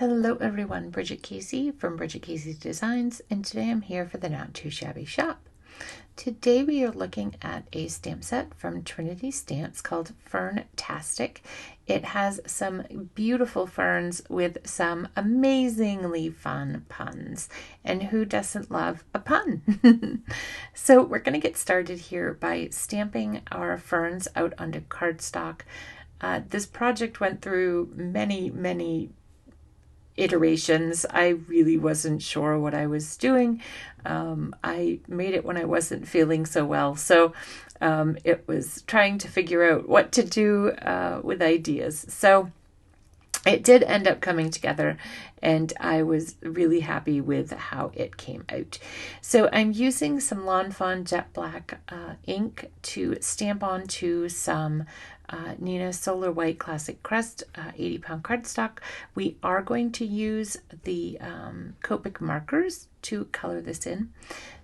Hello everyone, Bridget Casey from Bridget Casey Designs, and today I'm here for the Not Too Shabby shop. Today we are looking at a stamp set from Trinity Stamps called Fern-tastic. It has some beautiful ferns with some amazingly fun puns, and who doesn't love a pun? So we're going to get started here by stamping our ferns out onto cardstock. This project went through many iterations. I really wasn't sure what I was doing. I made it when I wasn't feeling so well, so it was trying to figure out what to do with ideas. So it did end up coming together, and I was really happy with how it came out. So I'm using some Lawn Fawn Jet Black ink to stamp onto some Nina Solar White Classic Crest 80-pound cardstock. We are going to use the Copic markers to color this in.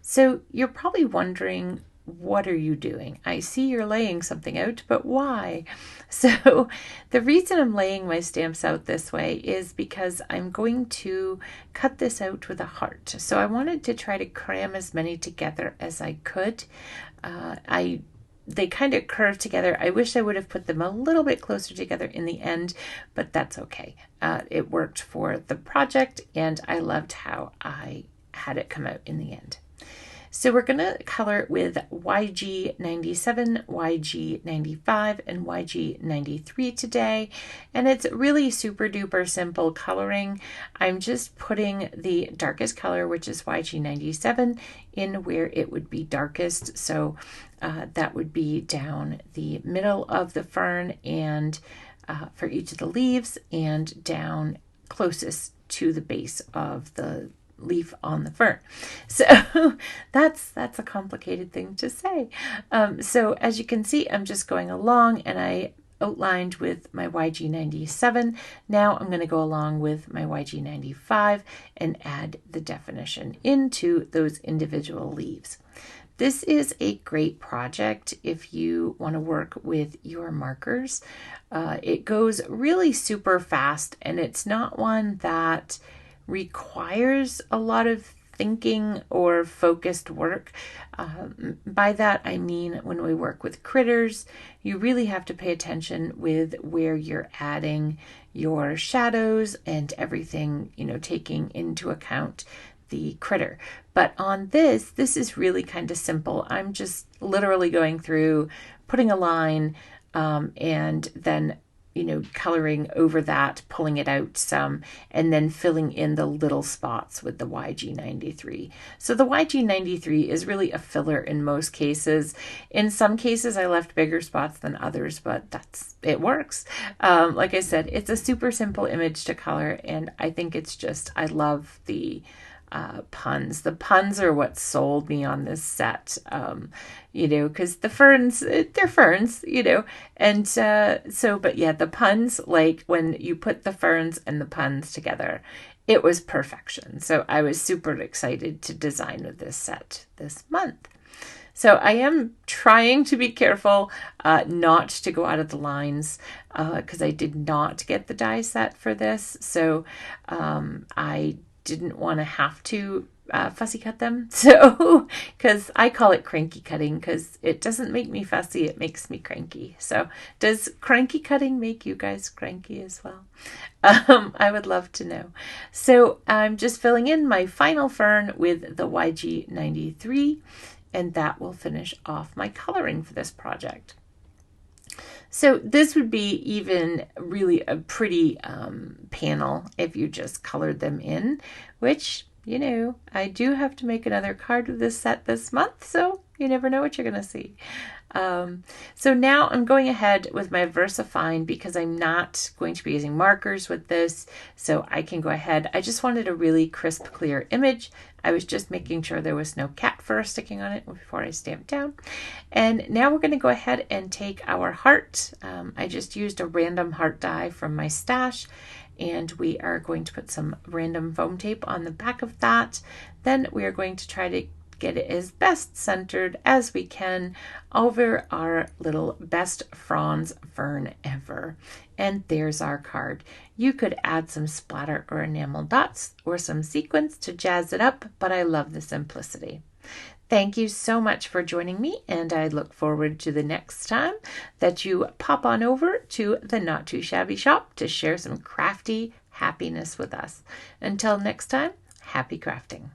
So you're probably wondering, what are you doing? I see you're laying something out, but why? So the reason I'm laying my stamps out this way is because I'm going to cut this out with a heart. So I wanted to try to cram as many together as I could. They kind of curve together. I wish I would have put them a little bit closer together in the end, but that's okay. It worked for the project, and I loved how I had it come out in the end. So we're going to color with YG97, YG95, and YG93 today. And it's really super duper simple coloring. I'm just putting the darkest color, which is YG97, in where it would be darkest. So that would be down the middle of the fern and for each of the leaves, and down closest to the base of the leaf on the fern. So that's a complicated thing to say. So as you can see, I'm just going along, and I outlined with my YG97. Now I'm going to go along with my YG95 and add the definition into those individual leaves. This is a great project if you want to work with your markers. It goes really super fast, and it's not one that requires a lot of thinking or focused work. By that I mean, when we work with critters, you really have to pay attention with where you're adding your shadows and everything, taking into account the critter. But on this is really kind of simple. I'm just literally going through, putting a line, and then coloring over that, pulling it out some, and then filling in the little spots with the YG93. So the YG93 is really a filler in most cases. In some cases, I left bigger spots than others, but it works. Like I said, it's a super simple image to color, and I think it's just, I love the puns. The puns are what sold me on this set, because the ferns, they're ferns, and but yeah, the puns, like when you put the ferns and the puns together, it was perfection. So I was super excited to design with this set this month. So I am trying to be careful not to go out of the lines, because I did not get the die set for this. So I didn't want to have to fussy cut them. So, because I call it cranky cutting, because it doesn't make me fussy, it makes me cranky. So does cranky cutting make you guys cranky as well? I would love to know. So I'm just filling in my final fern with the YG93, and that will finish off my coloring for this project. So this would be even really a pretty panel if you just colored them in, which, I do have to make another card with this set this month, so you never know what you're going to see. So now I'm going ahead with my VersaFine, because I'm not going to be using markers with this, so I can go ahead. I just wanted a really crisp, clear image. I was just making sure there was no cat fur sticking on it before I stamped down. And now we're going to go ahead and take our heart. I just used a random heart die from my stash, and we are going to put some random foam tape on the back of that. Then we are going to try to get it as best centered as we can over our little best Fronds fern ever. And there's our card. You could add some splatter or enamel dots or some sequins to jazz it up, but I love the simplicity. Thank you so much for joining me, and I look forward to the next time that you pop on over to the Not Too Shabby shop to share some crafty happiness with us. Until next time, happy crafting.